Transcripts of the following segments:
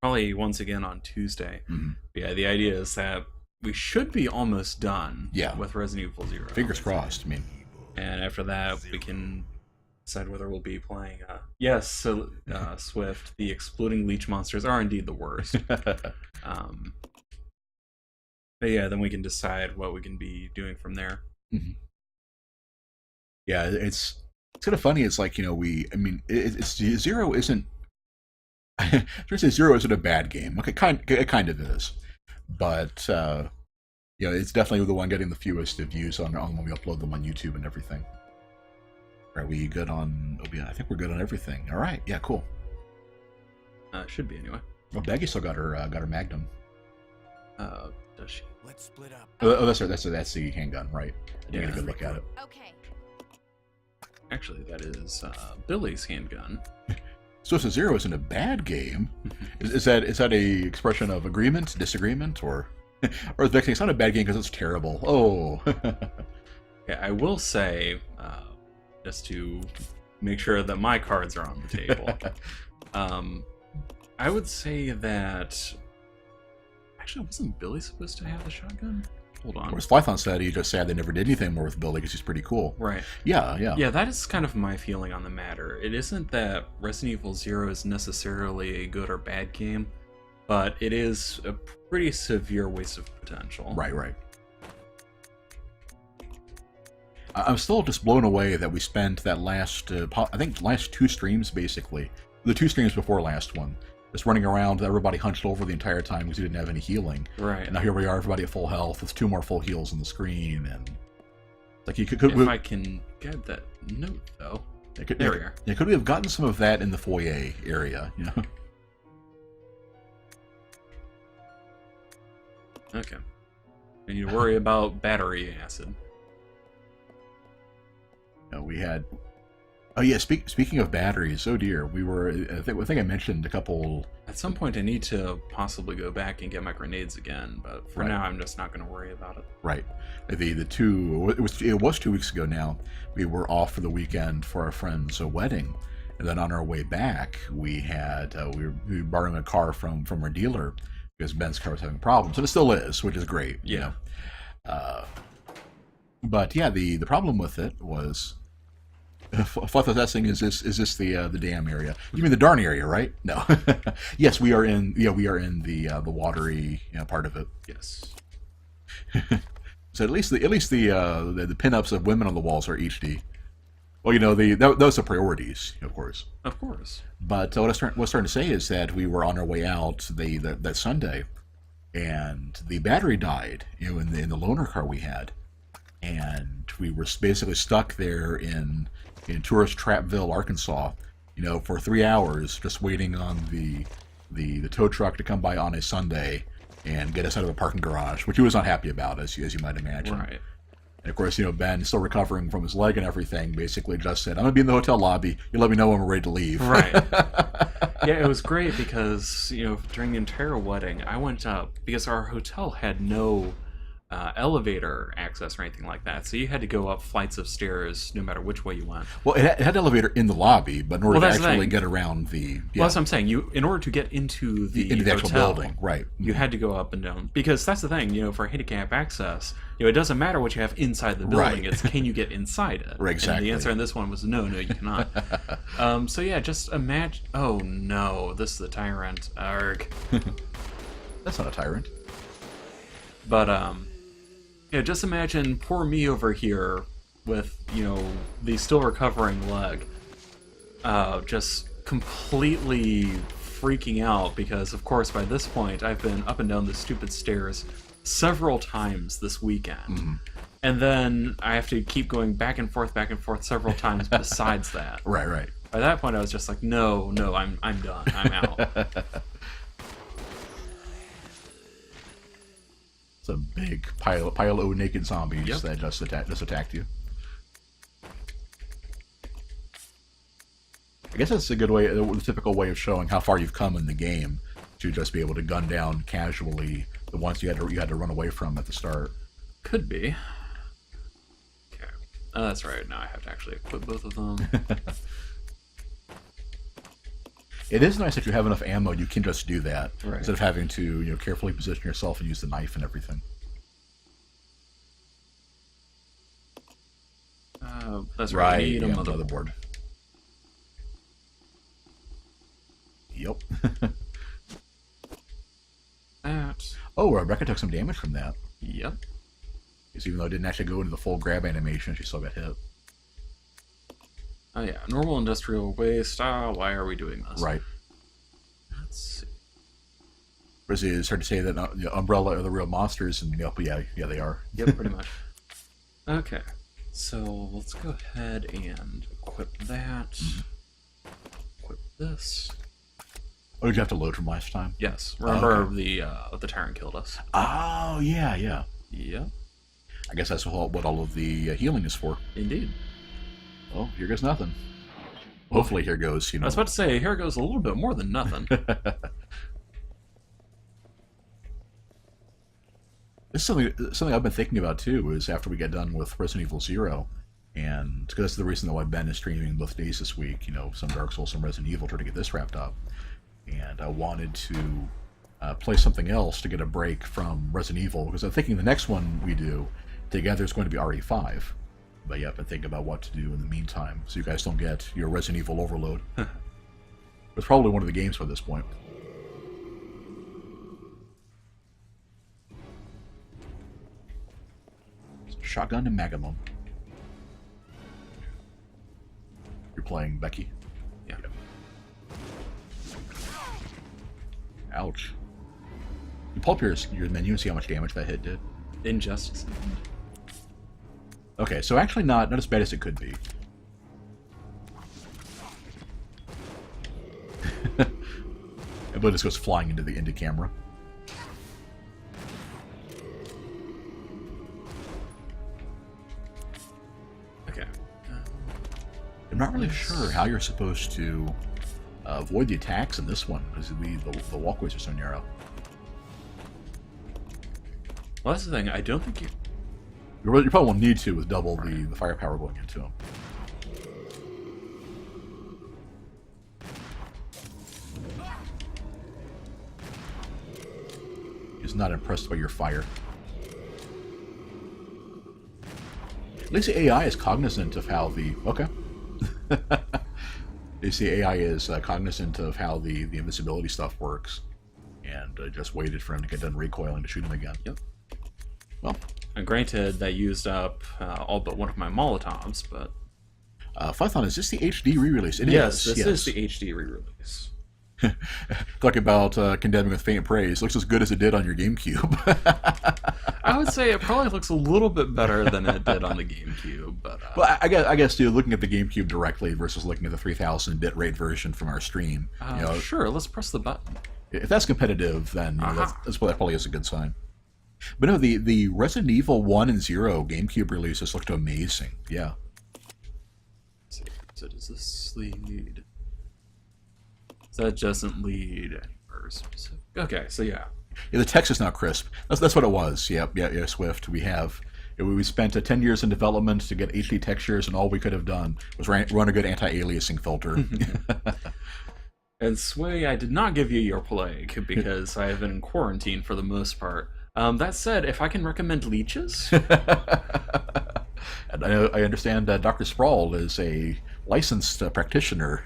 probably once again on Tuesday. Mm-hmm. Yeah, the idea is that we should be almost done Yeah. with Resident Evil Zero. Fingers crossed. I mean, And after that, we can decide whether we'll be playing. Yes, so Swift. The exploding leech monsters are indeed the worst. um, but yeah, then we can decide what we can be doing from there. mm-hmm. Yeah, it's kind of funny. It's like, I mean, it's Zero isn't. I should say Zero isn't a bad game. Okay, it kind of is, but it's definitely the one getting the fewest views on when we upload them on YouTube and everything. Are we good on? Oh, yeah, I think we're good on everything. All right, yeah, cool. Should be anyway. Well, Baggy still got her Magnum. Does she? Let's split up. Oh, that's the handgun, right? Yeah. Get a good look at it. Okay. Actually, that is Billy's handgun. So Zero isn't a bad game. Is that a expression of agreement, disagreement, or is Vexing? It's not a bad game because it's terrible. Oh. Yeah, I will say, just to make sure that my cards are on the table, I would say that actually wasn't Billy supposed to have the shotgun? Hold on. Or as Flython said, he just said they never did anything more with Billy because he's pretty cool. Right. Yeah. Yeah, that is kind of my feeling on the matter. It isn't that Resident Evil Zero is necessarily a good or bad game, but it is a pretty severe waste of potential. Right. I'm still just blown away that we spent that last, I think, last 2 streams, basically. The 2 streams before last one. Just running around, everybody hunched over the entire time because we didn't have any healing. Right. And now here we are, everybody at full health with 2 more full heals on the screen, and like you could. If I can get that note though, there we are. Yeah, could we have gotten some of that in the foyer area? Okay. I need to worry about battery acid. We had. Oh yeah, speaking of batteries, oh dear, we were. I think I mentioned a couple. At some point, I need to possibly go back and get my grenades again, but for Right. now, I'm just not going to worry about it. Right, the 2. It was 2 weeks ago now. We were off for the weekend for our friend's wedding, and then on our way back, we were borrowing a car from our dealer because Ben's car was having problems, and it still is, which is great. Yeah. But yeah, the problem with it was. Fluff's asking, is this the dam area? You mean the Darn area, right? No. Yes, we are in the watery part of it. Yes. So at least the pinups of women on the walls are HD. Well, those are priorities, of course. Of course. But what I was starting to say is that we were on our way out that Sunday, and the battery died, in the loaner car we had, and we were basically stuck there in tourist Trapville, Arkansas, for 3 hours, just waiting on the tow truck to come by on a Sunday and get us out of a parking garage, which he was not happy about, as you might imagine. Right. And of course, Ben, still recovering from his leg and everything, basically just said, "I'm gonna be in the hotel lobby. You let me know when we're ready to leave." Right. Yeah, it was great because during the entire wedding, I went up because our hotel had no elevator access or anything like that, so you had to go up flights of stairs no matter which way you went. Well, it had an elevator in the lobby, but in order to that's the actually thing. get around the... Well, that's what I'm saying. In order to get into the actual hotel, building, right. you had to go up and down. Because that's the thing, for handicap access, it doesn't matter what you have inside the building, Right. It's can you get inside it? Right, exactly. And the answer in this one was no, you cannot. So yeah, just imagine... Oh no, this is the Tyrant. Arg. That's not a tyrant. But, just imagine poor me over here with, the still recovering leg, just completely freaking out because, of course, by this point, I've been up and down the stupid stairs several times this weekend. Mm-hmm. And then I have to keep going back and forth several times besides that. Right. By that point, I was just like, no, I'm done. I'm out. It's a big pile of naked zombies Yep. that just attacked you. I guess that's a good way, the typical way of showing how far you've come in the game, to just be able to gun down casually the ones you had to run away from at the start. Could be. Okay. That's right. Now I have to actually equip both of them. It is nice that you have enough ammo. You can just do that Right. instead of having to carefully position yourself and use the knife and everything. That's right. Right. You need Yeah, a motherboard. Yep. That. Oh, Rebecca took some damage from that. Yep. Because even though it didn't actually go into the full grab animation, she still got hit. Oh yeah, normal industrial waste. Why are we doing this? Right. Let's see. Whereas it's hard to say that Umbrella are the real monsters, and yep, yeah, they are. Yep, pretty much. Okay, so let's go ahead and equip that. Mm-hmm. Equip this. Oh, did you have to load from last time? Yes. Remember okay. the Tyrant killed us. Oh, yeah. Yep. I guess that's what all of the healing is for. Indeed. Well, here goes nothing. Hopefully here goes, I was about to say, here goes a little bit more than nothing. This is something I've been thinking about, too, is after we get done with Resident Evil 0, and because that's the reason why Ben is streaming both days this week, some Dark Souls, some Resident Evil, trying to get this wrapped up. And I wanted to play something else to get a break from Resident Evil, because I'm thinking the next one we do together is going to be RE5. But yeah, I've been thinking about what to do in the meantime, so you guys don't get your Resident Evil overload. It's probably one of the games by this point. Shotgun and Magnum. You're playing Becky? Yeah. Ouch. You pull up your menu and see how much damage that hit did. Injustice. Okay, so actually not as bad as it could be. And Blue just goes flying into camera. Okay. I'm not really sure how you're supposed to avoid the attacks in this one, because the walkways are so narrow. Well, that's the thing. I don't think you... You probably won't need to with double the firepower going into them. He's not impressed by your fire. At least the AI is cognizant of how the... Okay. At least the AI is cognizant of how the invisibility stuff works. And just waited for him to get done recoiling to shoot him again. Yep. Well... And granted, that used up all but one of my Molotovs, but... Python, is this the HD re-release? It yes, is. This is the HD re-release. Talking about condemning with faint praise. Looks as good as it did on your GameCube. I would say it probably looks a little bit better than it did on the GameCube, but... Well, I guess, too, looking at the GameCube directly versus looking at the 3000 bitrate version from our stream... Sure, let's press the button. If that's competitive, then that probably is a good sign. But no, the Resident Evil 1 and 0 GameCube releases looked amazing. Yeah. Let's see. So does this lead... So that doesn't lead anywhere specific. Okay, so yeah. Yeah, the text is not crisp. That's what it was. Yeah, Swift. We spent 10 years in development to get HD textures, and all we could have done was run a good anti-aliasing filter. And Sway, I did not give you your plague because I have been in quarantine for the most part. That said, if I can recommend leeches... And I understand Dr. Sprawl is a licensed practitioner.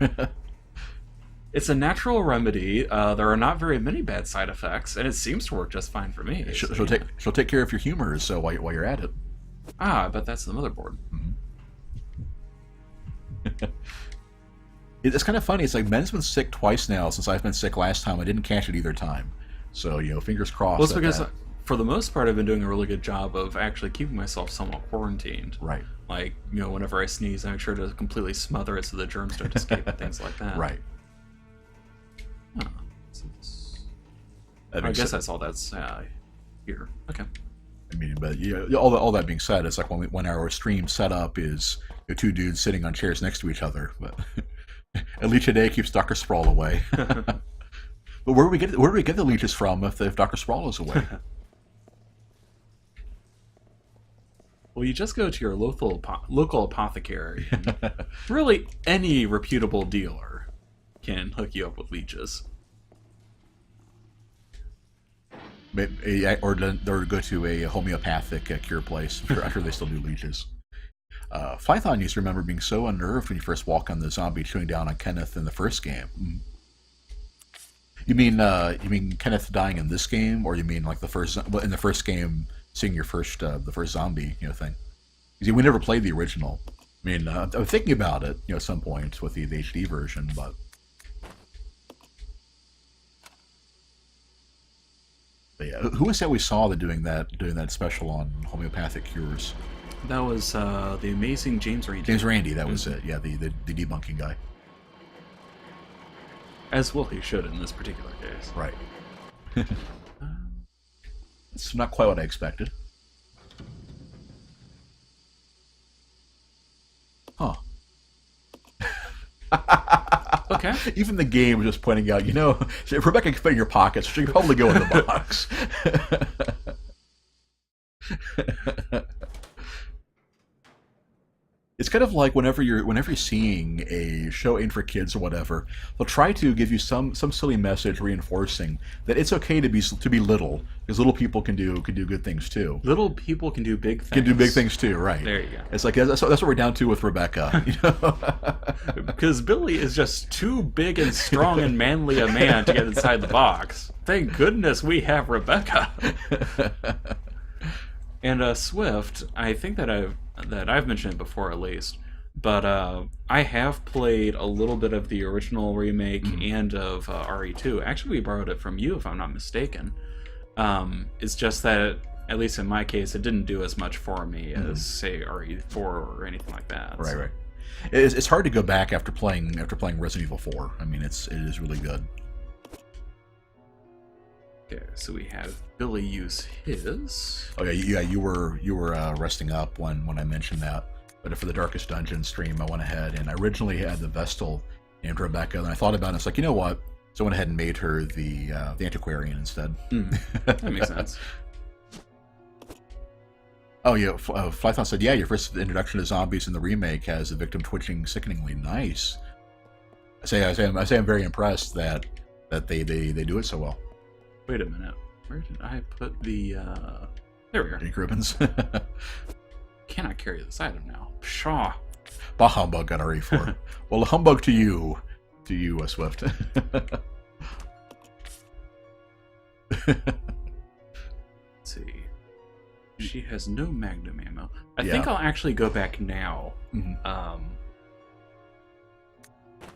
It's a natural remedy. There are not very many bad side effects, and it seems to work just fine for me. She'll take care of your humors while you're at it. I bet that's the motherboard. Mm-hmm. It's kind of funny. It's like Ben's been sick twice now since I've been sick last time. I didn't catch it either time. So, fingers crossed. Well, it's because for the most part, I've been doing a really good job of actually keeping myself somewhat quarantined. Right. Like, whenever I sneeze, I make sure to completely smother it so the germs don't escape and things like that. Right. Oh, I guess that's all that's here. Okay. I mean, but all that being said, it's like when our stream setup is two dudes sitting on chairs next to each other. But at least today keeps Dr. Sprawl away. But where do we get the leeches from if Dr. Sprawl is away? Well, you just go to your local apothecary. And really, any reputable dealer can hook you up with leeches. Or go to a homeopathic cure place. I'm sure they still do leeches. Phython used to remember being so unnerved when you first walk on the zombie chewing down on Kenneth in the first game. You mean Kenneth dying in this game, or you mean like in the first game, seeing your the first zombie thing? Because we never played the original. I mean, I'm thinking about it, at some point with the HD version, but. But yeah, who was that we saw doing that special on homeopathic cures? That was the amazing James Randi. James Randi, that was it. Yeah, the debunking guy. As well he should in this particular case. Right. It's not quite what I expected. Huh. Okay. Even the game was just pointing out, if Rebecca can fit in your pockets, she can probably go in the box. It's kind of like whenever you're seeing a show aimed for kids or whatever, they'll try to give you some silly message reinforcing that it's okay to be little, because little people can do good things too. Little people can do big things. Can do big things too, right? There you go. It's like that's what we're down to with Rebecca. Because Billy is just too big and strong and manly a man to get inside the box. Thank goodness we have Rebecca. And Swift, I think that I've mentioned it before at least, but I have played a little bit of the original remake and of RE2. Actually, we borrowed it from you, if I'm not mistaken. It's just that, at least in my case, it didn't do as much for me as, say, RE4 or anything like that. Right, right. It's hard to go back after playing Resident Evil 4. I mean, it is really good. Okay, so we have Billy use his. Oh yeah, you were resting up when I mentioned that. But for the Darkest Dungeon stream, I went ahead and I originally had the Vestal named Rebecca, and I thought about it. It's like, you know what? So I went ahead and made her the Antiquarian instead. That makes sense. Oh yeah, Flython said, yeah, your first introduction to zombies in the remake has a victim twitching sickeningly. Nice. I say I'm very impressed that they do it so well. Wait a minute. Where did I put the, there we are. Ink ribbons. Cannot carry this item now. Pshaw. Bah humbug got RE4. Well, humbug to you, Swift. Let's see. She has no magnum ammo. I think I'll actually go back now. And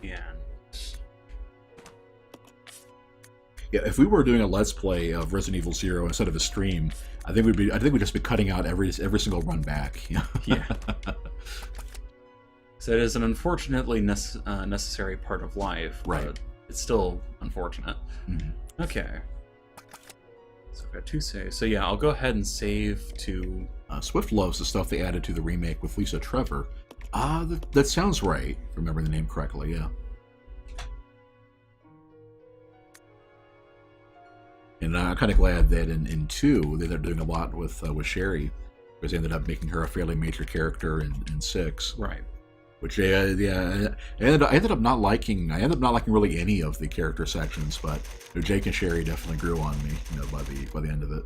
yeah, if we were doing a Let's Play of Resident Evil 0 instead of a stream, I think we'd just be cutting out every single run back. Yeah. So it is an unfortunately necessary part of life, right? But it's still unfortunate. Okay. So I've got 2 saves. So yeah, I'll go ahead and save to. Swift loves the stuff they added to the remake with Lisa Trevor. That sounds right. Remember the name correctly, yeah. And I'm kind of glad that in 2 they ended up doing a lot with Sherry, because they ended up making her a fairly major character in 6. Right. Which I ended up not liking. I ended up not liking really any of the character sections, but Jake and Sherry definitely grew on me, by the end of it.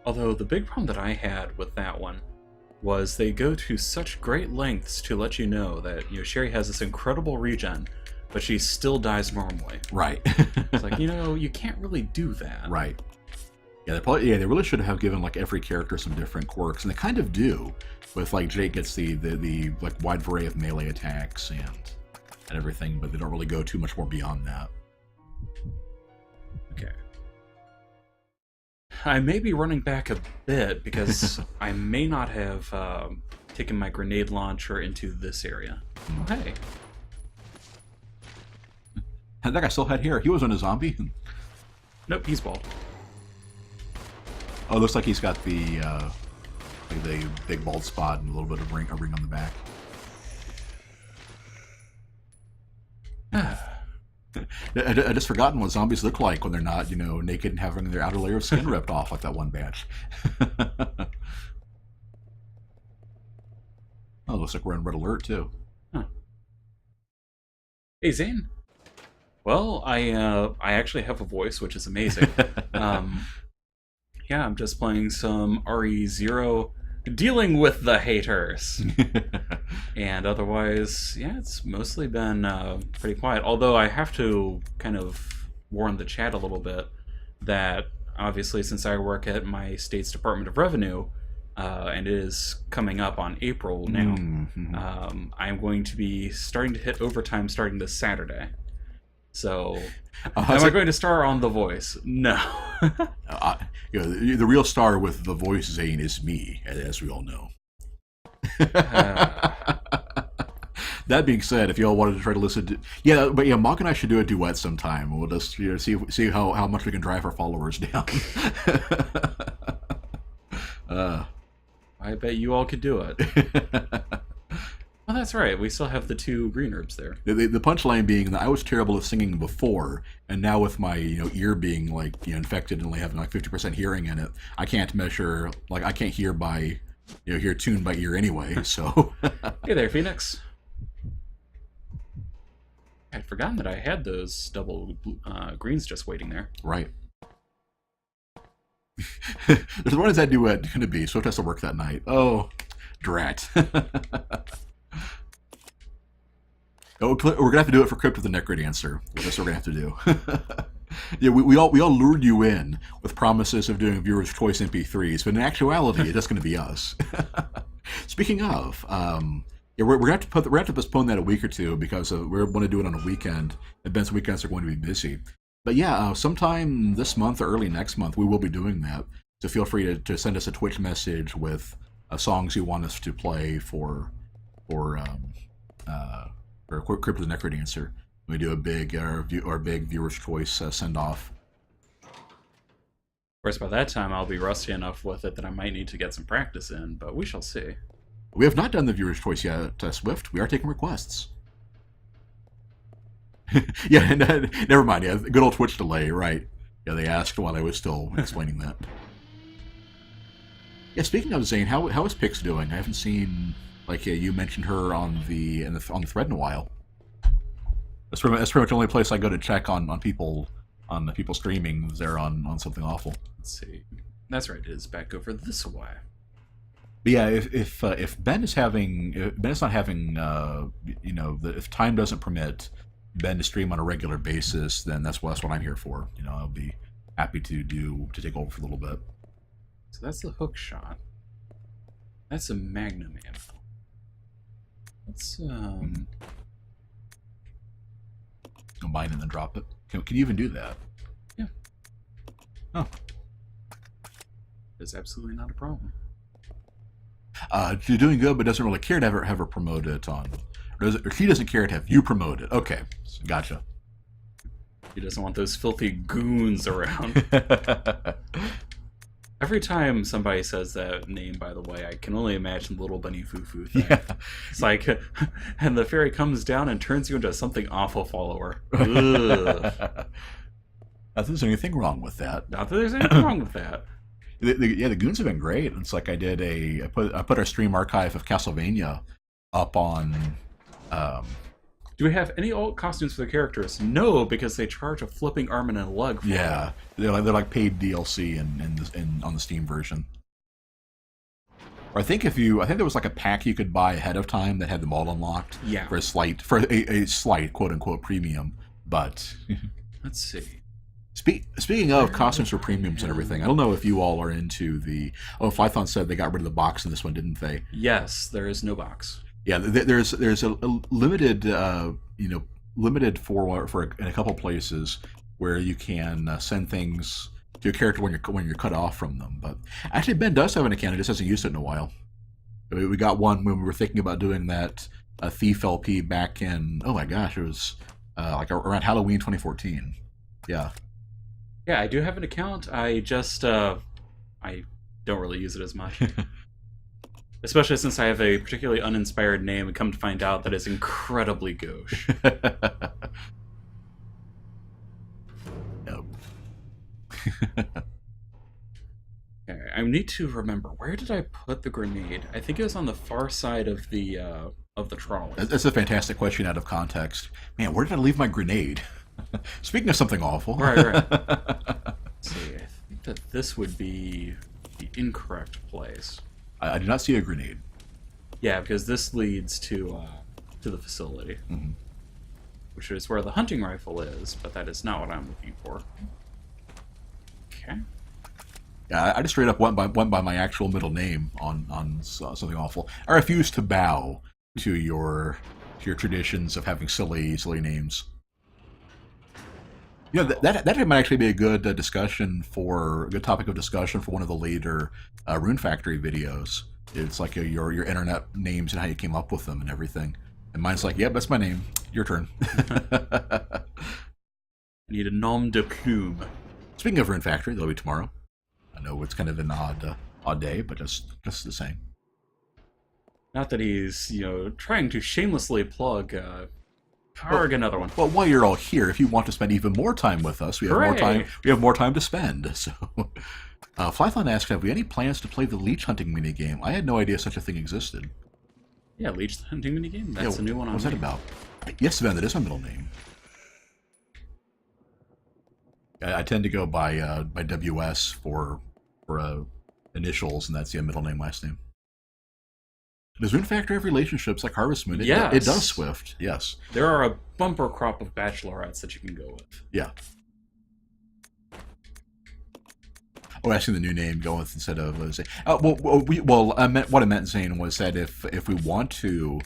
Although the big problem that I had with that one was they go to such great lengths to let you know that Sherry has this incredible regen, but she still dies normally. Right. It's like, you can't really do that. Right. Yeah, they really should have given like every character some different quirks, and they kind of do. With like Jake gets the like wide variety of melee attacks and everything, but they don't really go too much more beyond that. Okay. I may be running back a bit because I may not have taken my grenade launcher into this area. Oh, hey. That guy still had hair. He wasn't a zombie. Nope, he's bald. Oh, looks like he's got the big bald spot and a little bit of a ring on the back. I just forgotten what zombies look like when they're not, naked and having their outer layer of skin ripped off like that one batch. Oh, looks like we're in red alert too. Huh. Hey, Zane. Well, I actually have a voice, which is amazing. Um, yeah, I'm just playing some RE0, dealing with the haters, and otherwise, yeah, it's mostly been pretty quiet. Although I have to kind of warn the chat a little bit that obviously, since I work at my state's Department of Revenue, and it is coming up on April now, Mm-hmm. I'm going to be starting to hit overtime starting this Saturday. So, am I Like, going to star on The Voice? No. the real star with the voice Zane is me, as we all know. Uh, That being said, if y'all wanted to try to listen to, yeah, but yeah, Mock and I should do a duet sometime. We'll just see how much we can drive our followers down. uh, I bet you all could do it. Well, that's right. We still have the two green herbs there. the punchline being that I was terrible at singing before, and now with my ear being like infected and only having like 50% hearing in it, I can't measure I can't hear by hear tune by ear anyway. So Hey there, Phoenix. I'd forgotten that I had those double greens just waiting there. right. There's one is that duet going to be? Swift has to work that night. Oh, drat. Oh, we're gonna have to do it for Crypt of the Necrodancer. That's what we're gonna have to do. Yeah, we all lured you in with promises of doing viewers' choice MP3s, but in actuality, it's just going to be us. Speaking of, yeah, we're gonna have to postpone that a week or two because we want to do it on a weekend, and Ben's weekends are going to be busy. But yeah, sometime this month or early next month, we will be doing that. So feel free to send us a Twitch message with songs you want us to play for Crypt of the Necrodancer. We do a big our big viewers' choice send off. Of course, by that time, I'll be rusty enough with it that I might need to get some practice in, but we shall see. We have not done the viewers' choice yet, Swift. We are taking requests. Yeah, never mind. Yeah, good old Twitch delay, right? Yeah, they asked while I was still explaining that. Yeah, speaking of Zane, how is Pix doing? I haven't seen you mentioned her on the thread in a while. That's pretty much the only place I go to check on people streaming. They're on something awful. Let's see. That's right. It is back over this way. But yeah, if Ben is having if Ben is not having if time doesn't permit Ben to stream on a regular basis, then that's what I'm here for. I'll be happy to take over for a little bit. So that's the hook shot. That's a magnum ammo. Let's combine and then drop it. Can you even do that? Yeah. Oh. It's absolutely not a problem. You're doing good, but doesn't really care to have her promoted on. Or she doesn't care to have you promoted. Okay, gotcha. He doesn't want those filthy goons around. Every time somebody says that name, by the way, I can only imagine the little bunny foo-foo thing. Yeah. It's like, and the fairy comes down and turns you into something awful follower. Ugh. Not that there's anything wrong with that. Not that there's anything wrong with that. The goons have been great. It's like I put our stream archive of Castlevania up on. Do we have any alt costumes for the characters? No, because they charge a flipping arm and a leg for Yeah, they're like paid DLC in on the Steam version. Or I think there was like a pack you could buy ahead of time that had them all unlocked. Yeah. For a slight quote unquote premium, but. Let's see. Speaking of costumes for premiums and everything, I don't know if you all are into the. Oh, Python said they got rid of the box in this one, didn't they? Yes, there is no box. Yeah, there's a limited limited for in a couple places where you can send things to your character when you're cut off from them. But actually, Ben does have an account; he just hasn't used it in a while. We got one when we were thinking about doing that Thief LP back in it was like around Halloween 2014. Yeah. Yeah, I do have an account. I just I don't really use it as much. Especially since I have a particularly uninspired name and come to find out that it's incredibly gauche. Nope. Okay, I need to remember, where did I put the grenade? I think it was on the far side of the of the trolley. That's a fantastic question out of context. Man, where did I leave my grenade? Speaking of something awful. Right. Let's see, I think that this would be the incorrect place. I do not see a grenade. Yeah, because this leads to the facility, which is where the hunting rifle is, but that is not what I'm looking for. Okay. Yeah, I just straight up went by my actual middle name on something awful. I refuse to bow to your traditions of having silly names. You know, that might actually be a good a good topic of discussion for one of the later Rune Factory videos. It's like your internet names and how you came up with them and everything. And mine's like, yep, that's my name. Your turn. I need a nom de plume. Speaking of Rune Factory, that'll be tomorrow. I know it's kind of an odd day, but just the same. Not that he's, trying to shamelessly plug another one. Well, while you're all here, if you want to spend even more time with us, we have more time. We have more time to spend. So, Flython asked, "Have we any plans to play the leech hunting minigame? I had no idea such a thing existed." Yeah, leech hunting minigame. That's a new one. What's that about? Yes, Ben, that is my middle name. I tend to go by WS for initials, and that's the middle name, last name. Does Rune Factory have relationships like Harvest Moon? Yes. It does, Swift. Yes. There are a bumper crop of bachelorettes that you can go with. Yeah. Oh, actually, the new name go with instead of what I meant, Zane, was that if we want to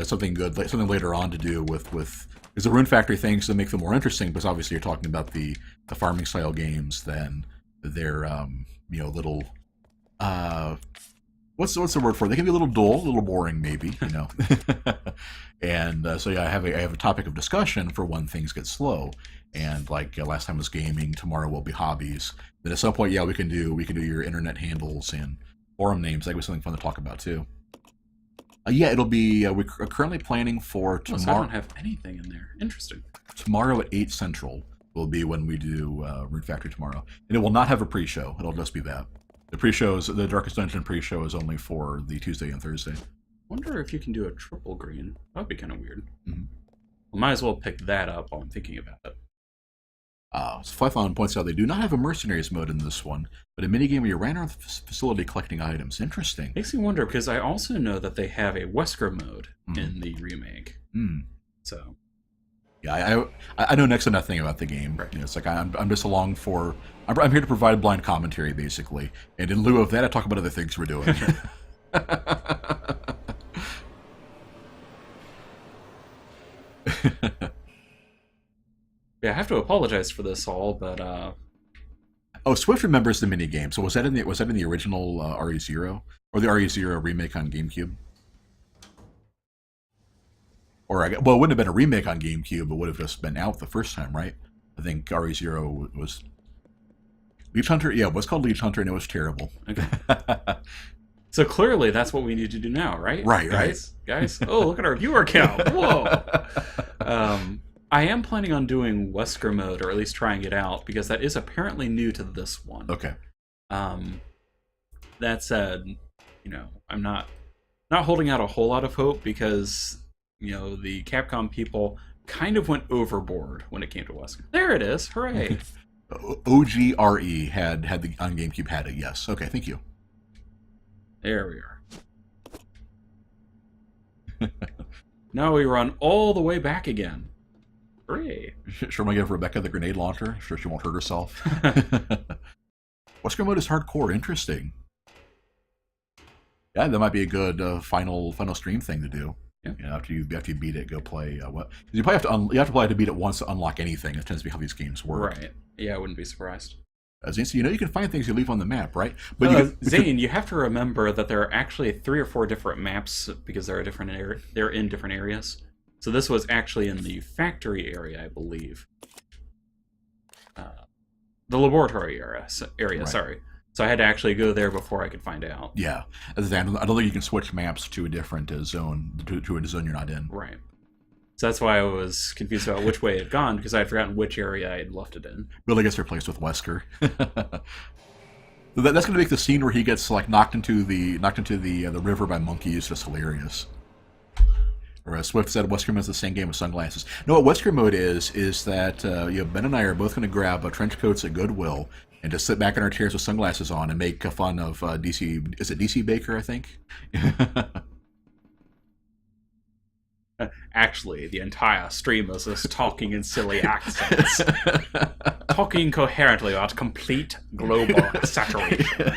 something good, like something later on to do with because the Rune Factory things to make them more interesting, because obviously you're talking about the farming style games, then they're little what's the word for it? They can be a little dull, a little boring, maybe, and so yeah, I have a topic of discussion for when things get slow, and last time was gaming, tomorrow will be hobbies. Then at some point, yeah, we can do your internet handles and forum names. That was something fun to talk about too. Yeah, it'll be. We're currently planning for tomorrow. So I don't have anything in there. Interesting. Tomorrow at 8 Central will be when we do Rune Factory tomorrow, and it will not have a pre-show. It'll just be that. The Darkest Dungeon pre-show is only for the Tuesday and Thursday. Wonder if you can do a triple green. That would be kind of weird. Mm-hmm. Well, might as well pick that up while I'm thinking about it. So Flython points out they do not have a mercenaries mode in this one, but a minigame where you ran around the facility collecting items. Interesting. Makes me wonder, because I also know that they have a Wesker mode in the remake. So, yeah, I know next to nothing about the game. Right. It's like I'm just along for. I'm here to provide blind commentary, basically, and in lieu of that, I talk about other things we're doing. Yeah, I have to apologize for this all, but Oh, Swift remembers the minigame. So was that in the original RE0 or the RE0 remake on GameCube? Or it wouldn't have been a remake on GameCube, it would have just been out the first time, right? I think RE0 was Leech Hunter. Yeah, it was called Leech Hunter, and it was terrible. Okay. So clearly, that's what we need to do now, right? Right, guys. Oh, look at our viewer count. Whoa. I am planning on doing Wesker mode, or at least trying it out, because that is apparently new to this one. Okay. That said, I'm not holding out a whole lot of hope, because the Capcom people kind of went overboard when it came to Wesker. There it is! Hooray! OGRE had the on GameCube had it. Yes. Okay. Thank you. There we are. Now we run all the way back again. Hooray! Sure, am I give Rebecca the grenade launcher? Sure, she won't hurt herself. Wesker mode is hardcore. Interesting. Yeah, that might be a good final stream thing to do. Yeah. After you beat it, go play what? You probably have to beat it once to unlock anything. It tends to be how these games work. Right. Yeah, I wouldn't be surprised. Zane, so you can find things you leave on the map, right? But Zane, you have to remember that there are actually 3 or 4 different maps, because they're in different areas. So this was actually in the factory area, I believe. The laboratory area. Right. Sorry. So I had to actually go there before I could find out. Yeah, I don't think you can switch maps to a different zone to a zone you're not in. Right. So that's why I was confused about which way it had gone, because I had forgotten which area I had left it in. Really gets replaced with Wesker. That's going to make the scene where he gets knocked into the river by monkeys just hilarious. Or as Swift said, Wesker Mode is the same game with sunglasses. No, what Wesker Mode is that Ben and I are both going to grab trench coats at Goodwill and just sit back in our chairs with sunglasses on and make fun of DC. Is it DC Baker? I think. Actually, the entire stream is us talking in silly accents, talking coherently about complete global saturation.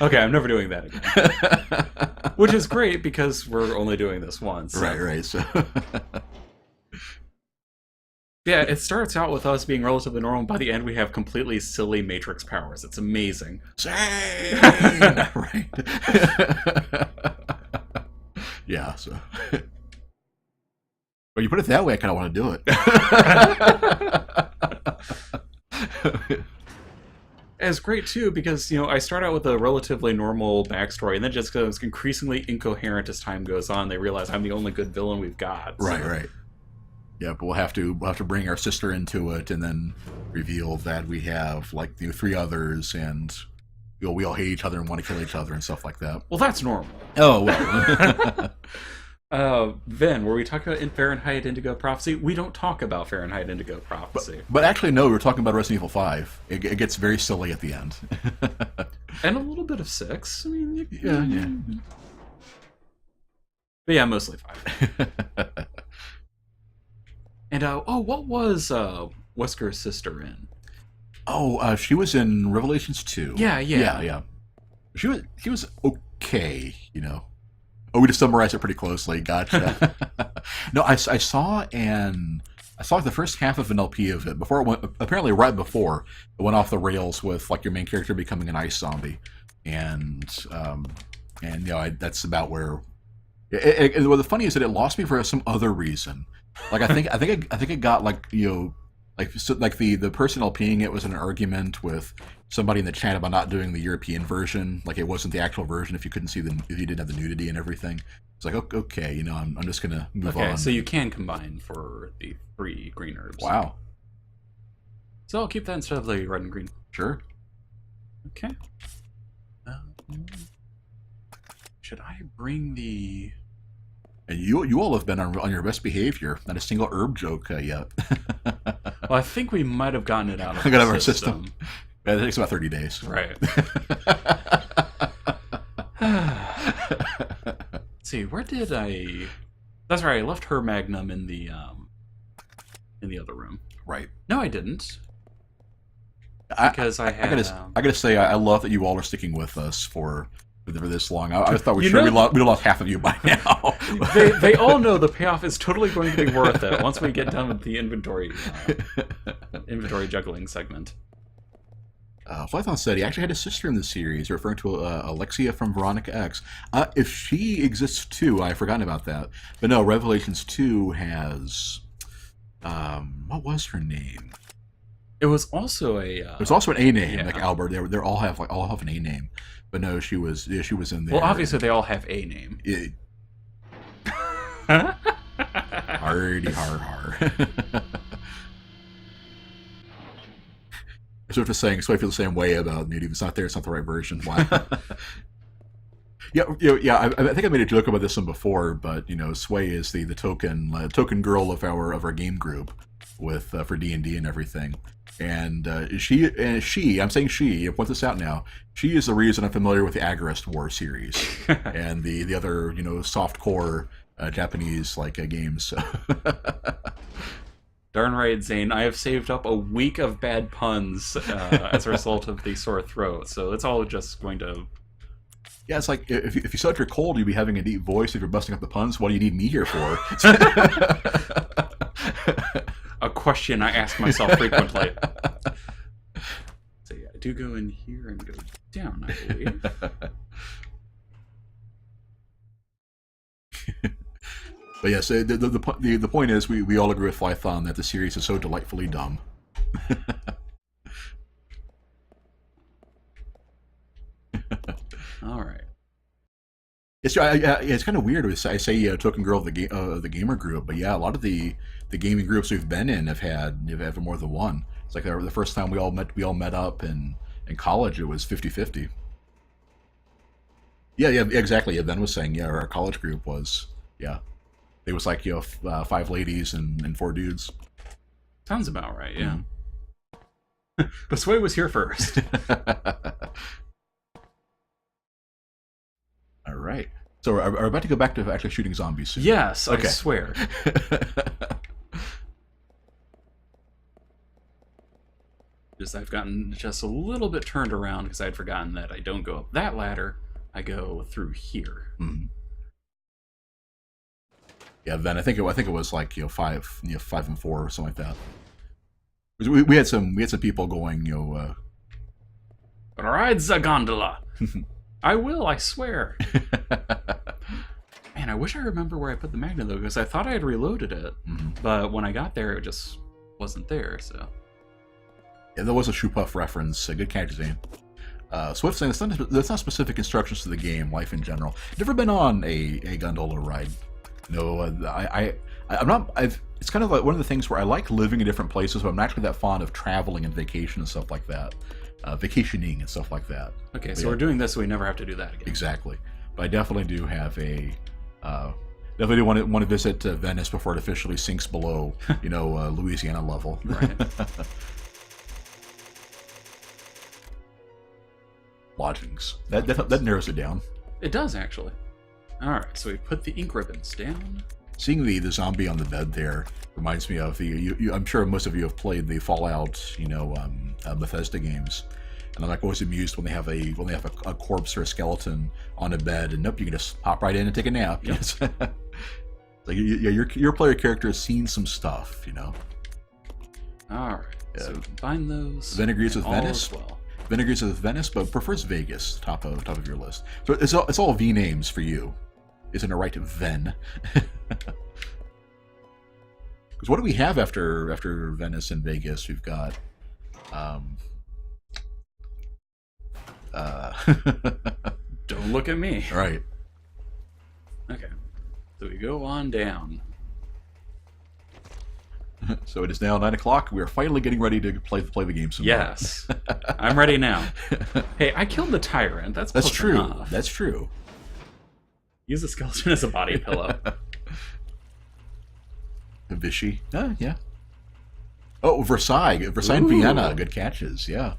Okay, I'm never doing that again. Which is great because we're only doing this once. So. Right. So. Yeah, it starts out with us being relatively normal. By the end, we have completely silly Matrix powers. It's amazing. Same! Right. Yeah, so. When you put it that way, I kind of want to do it. It's great, too, because, I start out with a relatively normal backstory, and then just goes increasingly incoherent as time goes on. They realize I'm the only good villain we've got. So. Right. Yeah, but we'll have to bring our sister into it, and then reveal that we have, like, 3 others, and we all hate each other and want to kill each other and stuff like that. Well, that's normal. Oh, well. Then, were we talking about in Fahrenheit Indigo Prophecy? We don't talk about Fahrenheit Indigo Prophecy. But actually, no, we were talking about Resident Evil 5. It gets very silly at the end. And a little bit of 6. I mean, yeah. But yeah, mostly 5. And, what was Wesker's sister in? Oh, she was in Revelations 2. Yeah. She was okay, Oh, we just summarized it pretty closely. Gotcha. No, I saw the first half of an LP of it before it went. Apparently, right before it went off the rails with like your main character becoming an ice zombie, and that's about where. Well, the funny is that it lost me for some other reason. Like I think it got like the person LPing it was in an argument with somebody in the chat about not doing the European version, like it wasn't the actual version if you couldn't see if you didn't have the nudity and everything. It's like okay, I'm just gonna move on. Okay, so you can combine for the 3 green herbs. Wow. So I'll keep that instead of the red and green. Sure. Okay. Should I bring the? And you all have been on your best behavior. Not a single herb joke yet. Well, I think we might have gotten it out of our system. Yeah, it takes about 30 days. Right. Let's see, where did I... That's right, I left her Magnum in the other room. Right. No, I didn't. Because I gotta say, I love that you all are sticking with us for this long. I thought we'd lost half of you by now. they all know the payoff is totally going to be worth it once we get done with the inventory juggling segment. Flython said he actually had a sister in the series, referring to Alexia from Veronica X. If she exists too, I've forgotten about that. But no, Revelations 2 has... what was her name? It was also it was also an A name, like Albert. They all have an A name. But no, she was in there. Well, obviously they all have a name. Hardy har. So just saying, so I feel the same way about it. If it's not there, it's not the right version. Why? Yeah. I think I made a joke about this one before, but Sway is the token girl of our game group with for D&D and everything. And she, I'm saying she, I'll point this out now, she is the reason I'm familiar with the Agarest War series and the other, soft-core Japanese games. Darn right, Zane. I have saved up a week of bad puns as a result of the sore throat, so it's all just going to... Yeah, it's like, if you said you're cold, you'd be having a deep voice. If you're busting up the puns, what do you need me here for? A question I ask myself frequently. So yeah, I do go in here and go down, I believe. But yes, the point is, we all agree with Flython that the series is so delightfully dumb. All right. It's kind of weird. I say token girl of the gamer group, but yeah, a lot of the gaming groups we've been in have had more than one. It's like the first time we all met up in college. It was 50-50. Yeah, exactly. Yeah, Ben was saying, our college group was Yeah. It was like, 5 ladies and 4 dudes. Sounds about right, yeah. But Sway was here first. All right. So are we about to go back to actually shooting zombies soon? Yes, Okay. I swear. Just I've gotten just a little bit turned around because I'd forgotten that I don't go up that ladder. I go through here. Mm-hmm. Yeah, then I think it was like 5 and 4 or something like that. We had some people going Ride the gondola. I will, I swear. Man, I wish I remember where I put the magnet though, because I thought I had reloaded it, but when I got there, it just wasn't there. So yeah, there was a Shoe Puff reference. Good catch, Zane. Swift saying that's not specific instructions to the game. Life in general. Never been on a gondola ride. No, I'm not. It's kind of like one of the things where I like living in different places, but I'm not actually that fond of traveling and vacation and stuff like that. Vacationing and stuff like that. Okay, so we're doing this so we never have to do that again. Exactly. But I definitely do have definitely do want to visit Venice before it officially sinks below, Louisiana level. Right. Lodgings. That narrows it down. It does, actually. Alright, so we put the ink ribbons down. Seeing the zombie on the bed there reminds me of I'm sure most of you have played the Fallout, Bethesda games, and I'm like always amused when they have a corpse or a skeleton on a bed, and nope, you can just hop right in and take a nap. Yep. Like your player character has seen some stuff, Alright, so combine those. Vinegrees with all Venice. as well. Vinegrees with Venice, but prefers Vegas, top of your list. So it's all V names for you. Isn't it right, Ven? Because what do we have after Venice and Vegas? We've got Don't look at me. right. Okay, so we go on down. So it is now 9 o'clock. We are finally getting ready to play the game some more. Yes, I'm ready now. Hey, I killed the Tyrant. That's close true. enough. That's true. Use the skeleton as a body pillow. Vichy. Yeah. Oh, Versailles and Ooh. Vienna. Good catches. Yeah.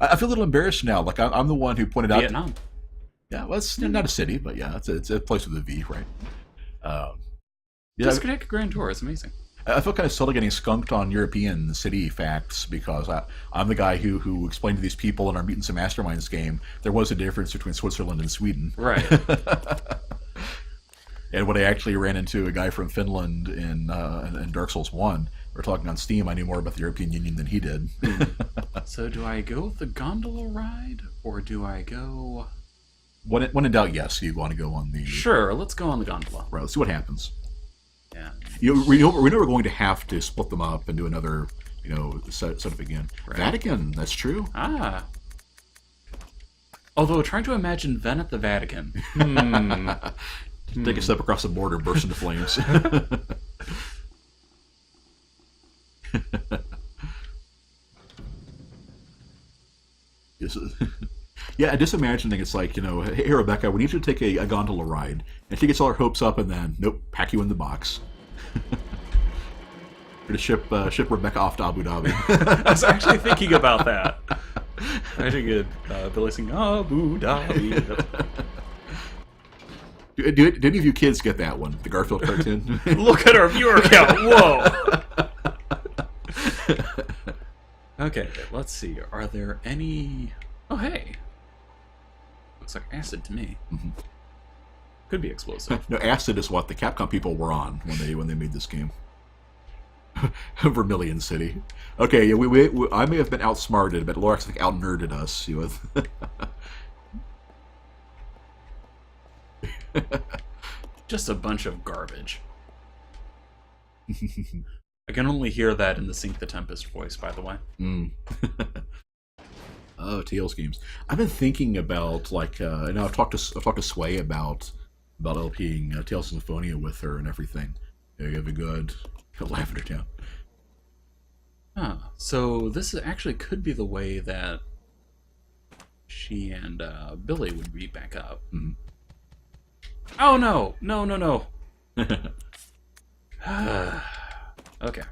I feel a little embarrassed now. Like I'm the one who pointed out. Vietnam. Yeah, well, it's not a city, but yeah, it's a place with a V, right? Yeah, Discotheque Grand Tour is amazing. I feel kind of subtly getting skunked on European city facts because I'm the guy who explained to these people in our Mutants and Masterminds game there was a difference between Switzerland and Sweden. Right. And when I actually ran into a guy from Finland in Dark Souls 1, we were talking on Steam, I knew more about the European Union than he did. So do I go with the gondola ride, or do I go... When in doubt, yes, you want to go on the... Sure, let's go on the gondola. Right, let's see what happens. Yeah. We know we're going to have to split them up and do another, setup again. Right. Vatican, that's true. Ah. Although, trying to imagine Ven at the Vatican. Take a step across the border, burst into flames. Yeah, just imagining it's like, hey, Rebecca, we need you to take a gondola ride. And she gets all her hopes up and then, nope, pack you in the box. We're to ship Rebecca off to Abu Dhabi. I was actually thinking about that. I think it, Billy singing Abu Dhabi. Do any of you kids get that one? The Garfield cartoon? Look at our viewer count. Whoa. Okay, let's see. Are there any... Oh, hey. Looks like acid to me. Mm-hmm. Could be explosive. No, acid is what the Capcom people were on when they made this game. Vermilion City. Okay, yeah, I may have been outsmarted, but Lorax out-nerded us with... Just a bunch of garbage. I can only hear that in the Sink the Tempest voice, by the way. Oh, Tales games. I've been thinking about I've talked to Sway about LPing Tales of Symphonia with her and everything. You have a good Lavender Town. Huh. So this actually could be the way that she and Billy would meet back up. Mm-hmm. Oh no, no, no, no. Okay.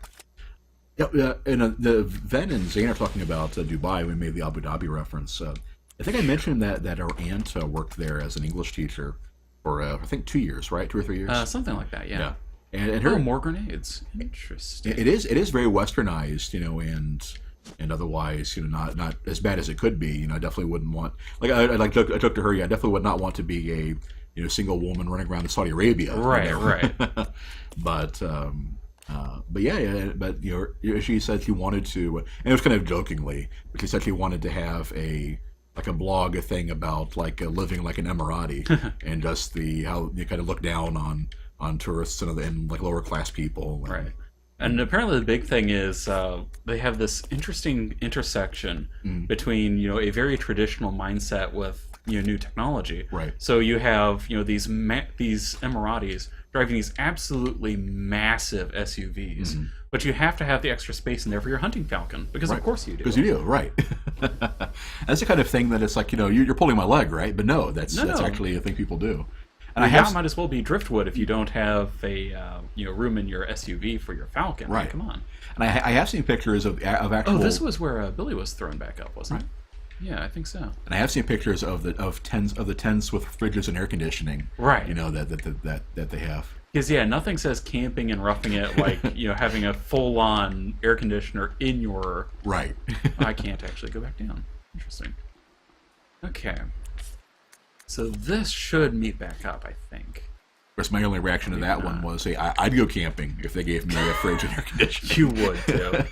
Yeah, and the Ven and Zane are talking about Dubai. We made the Abu Dhabi reference. I think I mentioned that our aunt worked there as an English teacher for I think 2 years, right? 2 or 3 years. Something like that, yeah. And her Oh, more grenades. Interesting. it is very westernized, and otherwise, not as bad as it could be. I definitely wouldn't want, like I took to her. Yeah, I definitely would not want to be a single woman running around in Saudi Arabia. Right, right. but but she said she wanted to, and it was kind of jokingly, but she said she wanted to have a blog, a thing about living like an Emirati, and just how you kind of look down on tourists and like lower class people. Right. And apparently the big thing is they have this interesting intersection between a very traditional mindset with new technology. Right. So you have these Emiratis driving these absolutely massive SUVs, but you have to have the extra space in there for your hunting falcon because of course you do. Because you do, right? That's the kind of thing that it's like you're pulling my leg, right? But no, that's actually a thing people do. And that might as well be driftwood if you don't have a room in your SUV for your Falcon. Right. I mean, come on. And I have seen pictures of actual. Oh, this was where Billy was thrown back up, wasn't it? Yeah, I think so. And I have seen pictures of the tents with fridges and air conditioning. Right. That they have. Because nothing says camping and roughing it like having a full-on air conditioner in your. Right. I can't actually go back down. Interesting. Okay. So this should meet back up, I think. Of course, my only reaction to that one was, I'd go camping if they gave me a fridge and air conditioning. You would, too.